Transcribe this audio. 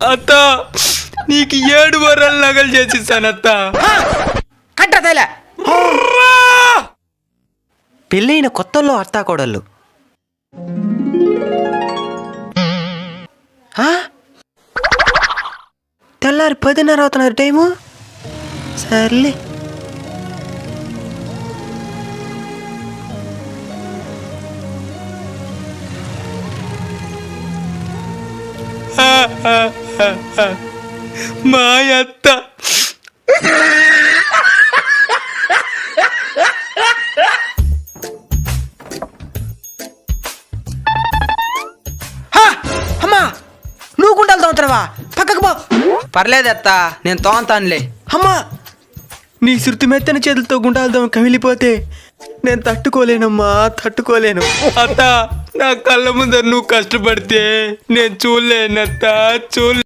అత్త నీకు 7 వారాలు నగలు చేసిస్తానత్త. కట్టతలే పెళ్ళైన కొత్తల్లో అత్తా కోడళ్ళు. తెల్లారి 10:30 అవుతున్నారు టైము. సర్లే. మా అత్త అమ్మా నువ్వు గుంటలు తోముతున్నావా? పక్కకు పో. పర్లేదు అత్తా, నేను తోంతానులే. అమ్మా నీ శృతి మెత్తని చేతులతో గుండాలతో కమిలిపోతే నేను తట్టుకోలేనమ్మా, తట్టుకోలేను. అత్త నా కళ్ళ ముందర నువ్వు కష్టపడితే నేను చూడలేనత్త, చూడలే.